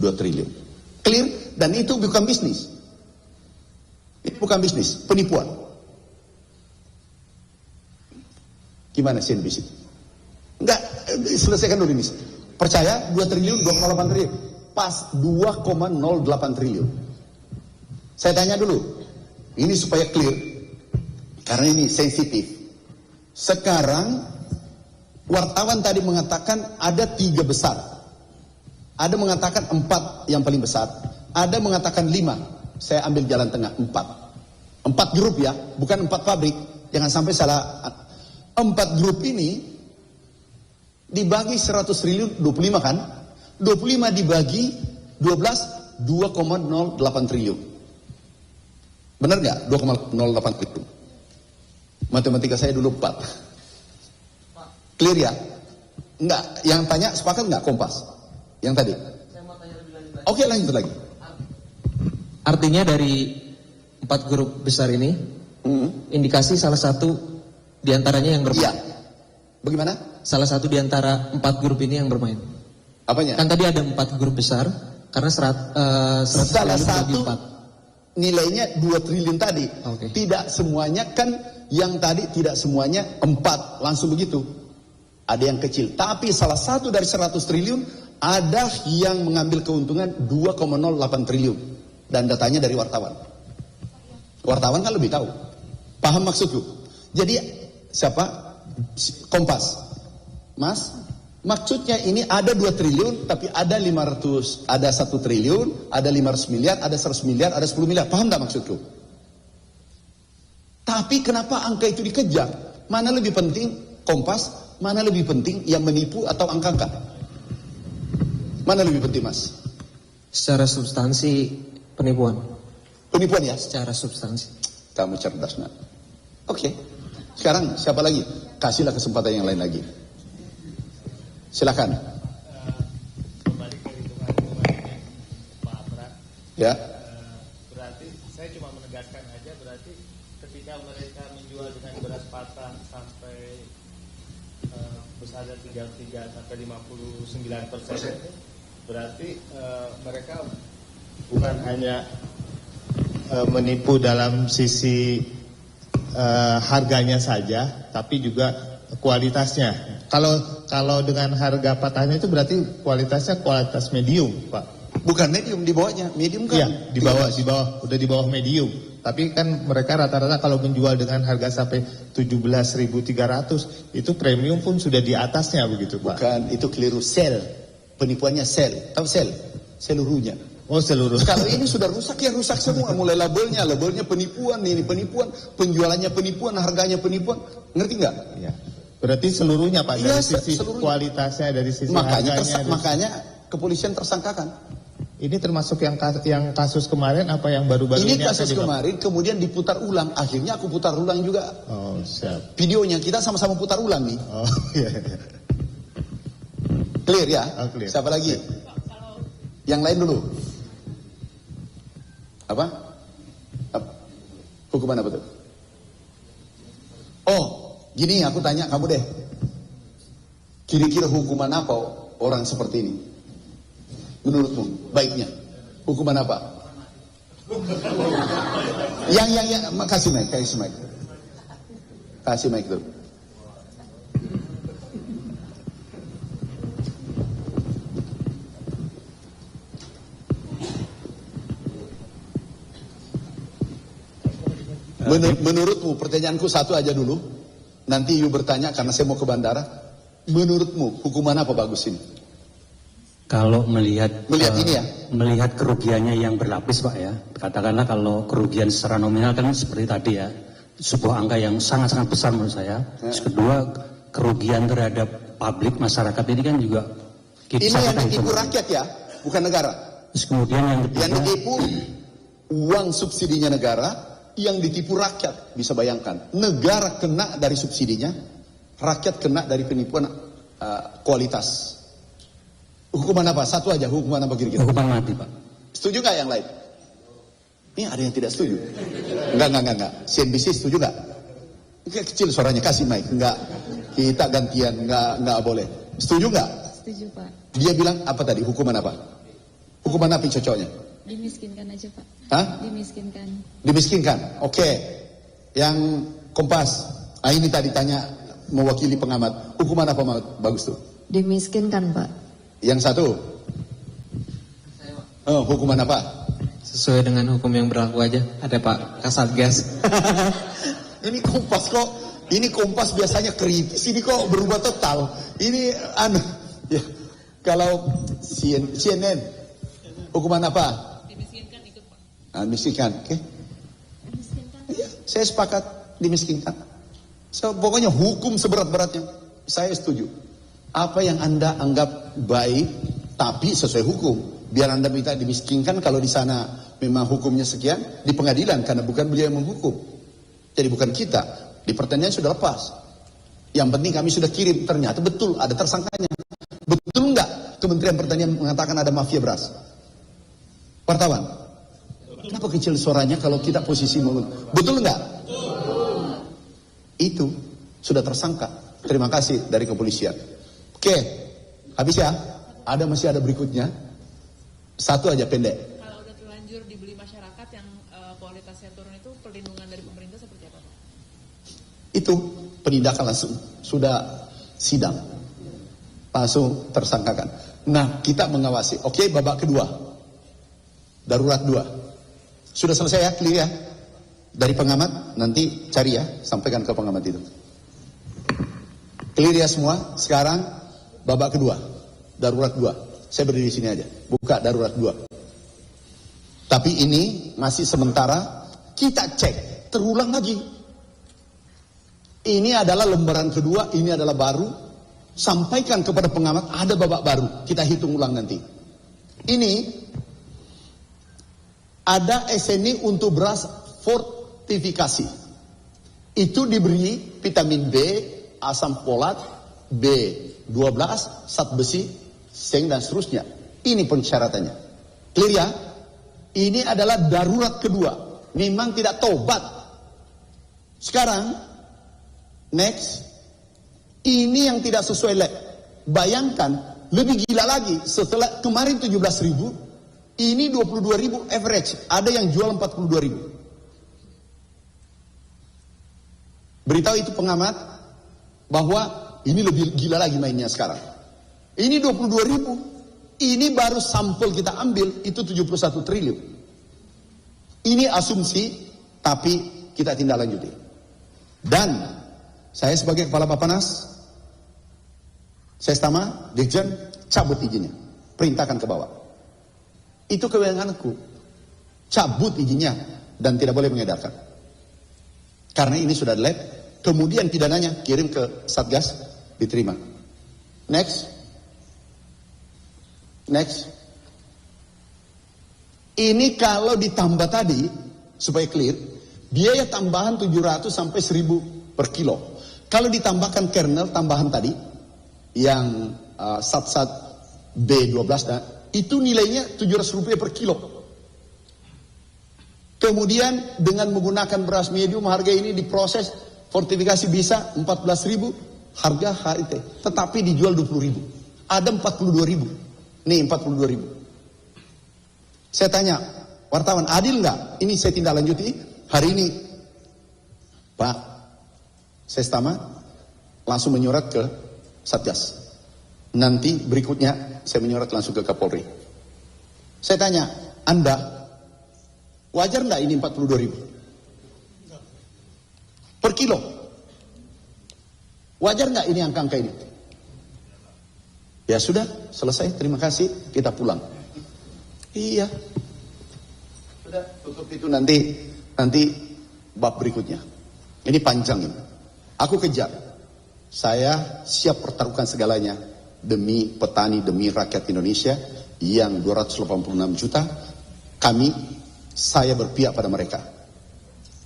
2 triliun. Clear? Dan itu bukan bisnis. Itu bukan bisnis, penipuan. Gimana CNBC? Enggak, selesaikan dulu ini. Percaya 2 triliun, 2,8 triliun. Pas 2,08 triliun. Saya tanya dulu, ini supaya clear, karena ini sensitif. Sekarang wartawan tadi mengatakan ada 3 besar. Ada mengatakan 4 yang paling besar. Ada mengatakan 5. Saya ambil jalan tengah 4. 4 grup ya, bukan 4 pabrik. Jangan sampai salah. 4 grup ini dibagi 100 triliun, 25 kan? 25 dibagi 12, 2,08 triliun. Benar nggak? 2,08 triliun. Matematika saya dulu 4. Clear ya? Enggak, yang tanya sepakat nggak Kompas? Yang tadi? Saya mau tanya lebih lanjut. Oke, lanjut lagi. Artinya dari 4 grup besar ini, indikasi salah satu diantaranya yang bermain. Iya. Bagaimana? Salah satu diantara 4 grup ini yang bermain. Apanya? Kan tadi ada 4 grup besar, karena 100 salah triliun bagi satu 4. Nilainya 2 triliun tadi. Oke. Tidak semuanya kan, yang tadi tidak semuanya 4 langsung begitu. Ada yang kecil. Tapi salah satu dari 100 triliun ada yang mengambil keuntungan 2,08 triliun. Dan datanya dari wartawan. Wartawan kan lebih tahu. Paham maksudku? Jadi siapa? Kompas. Mas, maksudnya ini ada 2 triliun, tapi ada 500, ada 1 triliun, ada 500 miliar, ada 100 miliar, ada 10 miliar. Paham gak maksudku? Tapi kenapa angka itu dikejar? Mana lebih penting Kompas? Mana lebih penting yang menipu atau angka-angka? Mana lebih penting Mas? Secara substansi penipuan. Penipuan ya? Secara substansi. Kamu cerdas, nak. Oke. Sekarang siapa lagi? Kasihlah kesempatan yang lain lagi. Silakan. Kembali ke hitungan-hitungannya Pak Pras. Ya. Berarti saya cuma menegaskan aja, berarti ketika mereka menjual dengan beras patah sampai besarnya 33 sampai 59%, berarti mereka bukan hanya menipu dalam sisi harganya saja, tapi juga kualitasnya. Kalau dengan harga patahnya itu berarti kualitasnya kualitas medium, Pak. Bukan medium, di bawahnya. Medium kan? Iya, di bawah, udah di bawah medium. Tapi kan mereka rata-rata kalau menjual dengan harga sampai 17.300, itu premium pun sudah di atasnya begitu, Pak. Bukan, itu keliru. Sel. Penipuannya sel. Tahu sel? Seluruhnya. Oh, seluruh. Kalau ini sudah rusak ya rusak semua. Mulai labelnya penipuan, ini penipuan, penjualannya penipuan, harganya penipuan. Ngerti nggak? Iya. Berarti seluruhnya, Pak, dari sisi seluruhnya. Kualitasnya, dari sisi Makanya harganya. makanya kepolisian tersangkakan. Ini termasuk yang kasus kemarin apa yang baru-baru ini? Ini kasus kemarin kemudian diputar ulang. Akhirnya aku putar ulang juga. Oh, siap. Videonya kita sama-sama putar ulang nih. Oh, iya. Clear ya? Oh, clear. Siapa lagi? Yang lain dulu. Apa? Hukuman apa tuh? Oh, gini aku tanya kamu deh. Kira-kira hukuman apa orang seperti ini? Menurutmu baiknya hukuman apa? Yang kasih mic tuh. Menurutmu, pertanyaanku satu aja dulu. Nanti you bertanya karena saya mau ke bandara. Menurutmu hukuman apa bagus ini? Kalau melihat ini ya, melihat kerugiannya yang berlapis, Pak ya. Katakanlah kalau kerugian secara nominal kan seperti tadi ya, sebuah angka yang sangat-sangat besar menurut saya. Terus kedua, kerugian terhadap publik masyarakat ini kan juga ini yang ditipu rakyat ya, bukan negara. Terus kemudian yang ketiga, yang ditipu uang subsidinya negara, yang ditipu rakyat. Bisa bayangkan, negara kena dari subsidinya, rakyat kena dari penipuan kualitas. Hukuman apa? Satu aja, hukuman apa kira-kira? Hukuman mati, Pak. Setuju nggak yang lain? Ini ada yang tidak setuju. Enggak. CNBC setuju nggak? Kecil suaranya, kasih mic. Enggak. Kita gantian, enggak boleh. Setuju nggak? Setuju, Pak. Dia bilang apa tadi? Hukuman apa? Hukuman apa cocoknya? Dimiskinkan aja, Pak. Hah? Dimiskinkan. Dimiskinkan. Oke. Yang Kompas. Ini tadi tanya mewakili pengamat. Hukuman apa bagus tuh? Dimiskinkan, Pak. Yang satu. Hukuman apa? Sesuai dengan hukum yang berlaku aja. Ada Pak Kasatgas. Ini Kompas kok. Ini Kompas biasanya kritis. Ini kok berubah total. Ini ya. Kalau CNN, hukuman apa? Dimiskinkan itu, Pak. Dimiskinkan, oke? Ya, saya sepakat dimiskinkan. So, pokoknya hukum seberat-beratnya. Saya setuju. Apa yang Anda anggap baik, tapi sesuai hukum. Biar Anda minta dimiskinkan kalau di sana memang hukumnya sekian, di pengadilan, karena bukan beliau yang menghukum. Jadi bukan kita. Di pertanyaan sudah lepas. Yang penting kami sudah kirim, ternyata betul ada tersangkanya. Betul enggak Kementerian Pertanian mengatakan ada mafia beras? Wartawan, kenapa kecil suaranya kalau kita posisi betul enggak? Itu sudah tersangka. Terima kasih dari kepolisian. Oke, habis ya. Masih ada berikutnya. Satu aja pendek. Kalau udah terlanjur dibeli masyarakat yang kualitasnya turun itu perlindungan dari pemerintah seperti apa, Pak? Itu penindakan langsung. Sudah sidang. Langsung tersangkakan. Nah, kita mengawasi. Oke, babak kedua. Darurat 2. Sudah selesai ya, clear ya? Dari pengamat, nanti cari ya, sampaikan ke pengamat itu. Clear ya semua? Sekarang babak kedua, darurat 2. Saya berdiri di sini aja, buka darurat 2. Tapi ini masih sementara, kita cek, terulang lagi. Ini adalah lembaran kedua, ini adalah baru. Sampaikan kepada pengamat, ada babak baru, kita hitung ulang nanti. Ini Ada SNI untuk beras fortifikasi. Itu diberi vitamin B, asam folat, B12, zat besi, seng dan seterusnya. Ini persyaratannya. Clear ya? Ini adalah darurat kedua. Memang tidak tobat. Sekarang, next. Ini yang tidak sesuai lab. Bayangkan, lebih gila lagi. Setelah kemarin 17.000, ini 22.000 average. Ada yang jual 42.000. Beritahu itu pengamat bahwa ini lebih gila lagi mainnya sekarang. Ini 22.000. Ini baru sampel kita ambil, itu 71 triliun. Ini asumsi, tapi kita tindak lanjuti. Dan saya sebagai kepala Bappenas, saya Sestama, Dirjen, cabut izinnya. Perintahkan ke bawah. Itu kewenanganku. Cabut izinnya dan tidak boleh mengedarkan. Karena ini sudah lab, kemudian pidananya kirim ke Satgas, diterima. Next. Ini kalau ditambah tadi, supaya clear, biaya tambahan 700 sampai 1.000 per kilo. Kalau ditambahkan kernel tambahan tadi, yang zat-zat B12, itu nilainya 700 rupiah per kilo. Kemudian dengan menggunakan beras medium, harga ini diproses, fortifikasi bisa 14.000, harga HIT. Tetapi dijual 20.000. Ada 42.000. Nih 42.000. Saya tanya, wartawan adil nggak? Ini saya tindak lanjuti hari ini. Pak, saya Sestama langsung menyurat ke Satgas. Nanti berikutnya saya menyurat langsung ke Kapolri. Saya tanya, Anda wajar nggak ini 42.000 per kilo? Wajar nggak ini angka-angka ini? Ya sudah, selesai. Terima kasih. Kita pulang. Iya. Sudah, tutup itu nanti bab berikutnya. Ini panjang ini. Aku kejar. Saya siap pertaruhkan segalanya demi petani, demi rakyat Indonesia yang 286 juta. Saya berpihak pada mereka.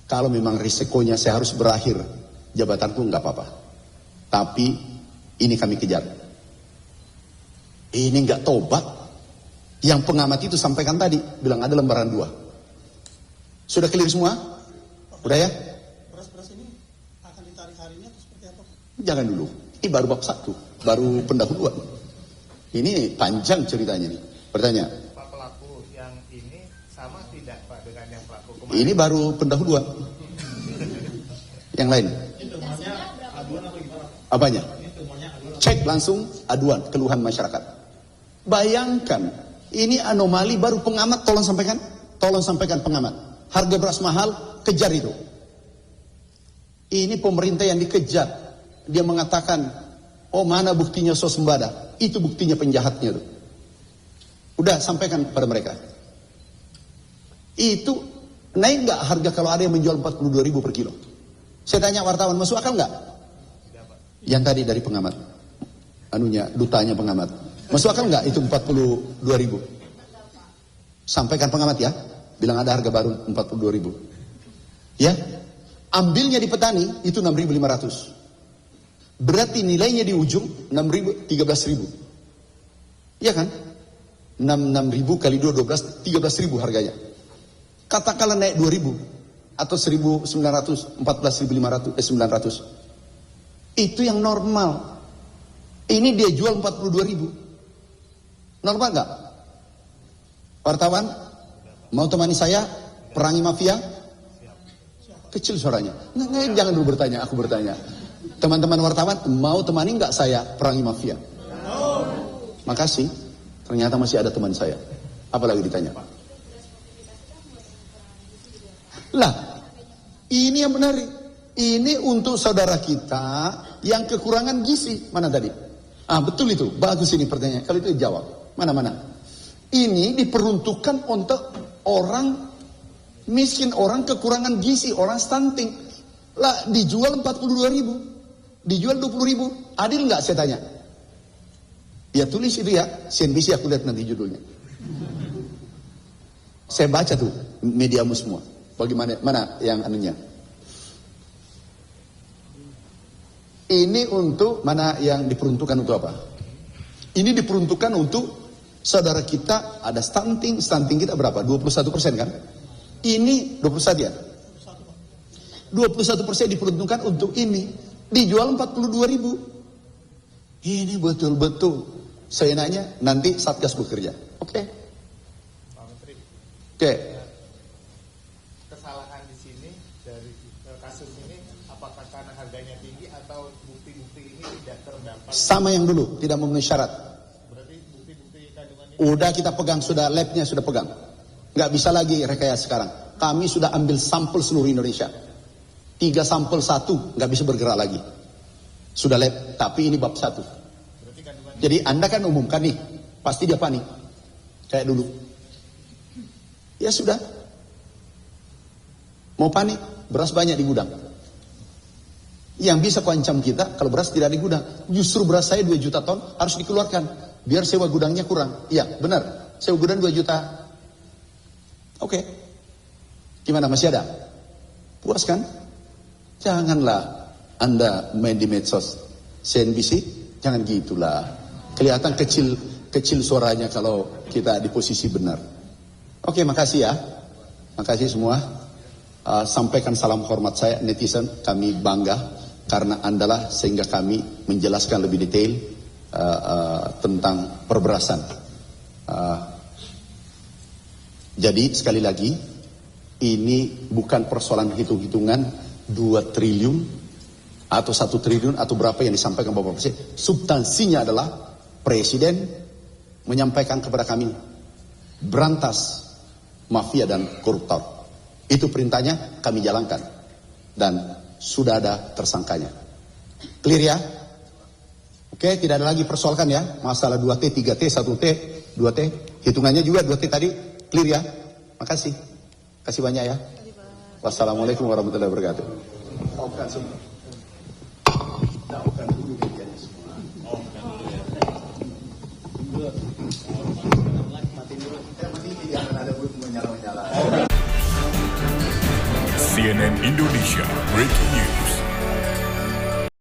Kalau memang risikonya saya harus berakhir jabatanku, nggak apa-apa. Tapi ini kami kejar. Ini nggak tobat. Yang pengamat itu sampaikan tadi, bilang ada lembaran 2. Sudah clear semua? Udah ya? Beras-beras ini akan ditarik harinya atau seperti apa? Jangan dulu. Ini baru bab 1, baru pendahuluan. Ini panjang ceritanya nih. Bertanya. Pak, pelaku yang ini sama tidak Pak dengan yang pelaku kemarin? Ini baru pendahuluan. Yang lain? Apanya? Cek langsung aduan, keluhan masyarakat. Bayangkan, ini anomali baru pengamat, tolong sampaikan pengamat. Harga beras mahal, kejar itu. Ini pemerintah yang dikejar. Dia mengatakan, oh mana buktinya swasembada? Itu buktinya penjahatnya tuh. Udah sampaikan pada mereka. Itu naik nggak harga kalau ada yang menjual 42.000 per kilo? Saya tanya wartawan, masuk akal nggak? Yang tadi dari pengamat, dutanya pengamat, masuk akal nggak itu 42.000? Sampaikan pengamat ya, bilang ada harga baru 42.000. Ya, ambilnya di petani itu 6.500. Berarti nilainya di ujung 6.000, 13.000. Iya kan? 6.000 kali 2, 12, 13.000 harganya. Katakanlah naik 2.000 atau 1.900, 14.500, 900. Itu yang normal. Ini dia jual 42.000. Normal nggak? Wartawan, mau temani saya perangi mafia? Kecil suaranya. Nggak, jangan dulu bertanya, aku bertanya. Teman-teman wartawan, mau temani nggak saya perangi mafia? Makasih. Ternyata masih ada teman saya. Apalagi ditanya? Lah, ini yang benar. Ini untuk saudara kita yang kekurangan gizi. Mana tadi? Ah, betul itu. Bagus ini pertanyaan. Kalau itu jawab. Mana-mana. Ini diperuntukkan untuk orang miskin, orang kekurangan gizi, orang stunting. Lah, dijual 42.000. Dijual 20.000. Adil nggak saya tanya? Ya tulis itu ya. CNBC aku lihat nanti judulnya. Saya baca tuh mediamu semua. Bagaimana, mana yang anunya? Ini untuk, mana yang diperuntukkan untuk apa? Ini diperuntukkan untuk saudara kita, ada stunting kita berapa? 21% kan? Ini 21 ya? 21% diperuntukkan untuk ini. Dijual 42.000. Ini betul-betul. Saya nanya, nanti Satgas bekerja. Oke. Oke. Kesalahan di sini dari kasus ini apakah karena harganya tinggi atau bukti-bukti ini tidak terdapat? Sama yang dulu, tidak memenuhi syarat. Berarti bukti-bukti kandungan ini Udah kita pegang, sudah labnya sudah pegang. Nggak bisa lagi rekayasa sekarang. Kami sudah ambil sampel seluruh Indonesia. 3 sampel 1 nggak bisa bergerak lagi. Sudah lab, tapi ini bab 1. Jadi Anda kan umumkan nih, pasti dia panik. Kayak dulu. Ya sudah. Mau panik, beras banyak di gudang. Yang bisa kuancam kita, kalau beras tidak di gudang. Justru beras saya 2 juta ton harus dikeluarkan. Biar sewa gudangnya kurang. Iya, benar. Sewa gudang 2 juta. Oke. Gimana, masih ada? Puas kan? Janganlah Anda main di medsos. CNBC, jangan gitulah. Kelihatan kecil suaranya kalau kita di posisi benar. Oke, makasih ya. Makasih semua. Sampaikan salam hormat saya, netizen. Kami bangga karena Andalah sehingga kami menjelaskan lebih detail tentang perberasan. Jadi sekali lagi, ini bukan persoalan hitung-hitungan 2 triliun atau 1 triliun atau berapa yang disampaikan Bapak Presiden. Substansinya adalah Presiden menyampaikan kepada kami, berantas mafia dan koruptor. Itu perintahnya, kami jalankan. Dan sudah ada tersangkanya. Clear ya? Oke, tidak ada lagi persoalkan ya. Masalah 2T, 3T, 1T, 2T. Hitungannya juga 2T tadi. Clear ya? Makasih. Kasih banyak ya. Wassalamualaikum warahmatullahi wabarakatuh. Daukan semua. Daukan dulu medianya semua. CNN Indonesia Breaking News.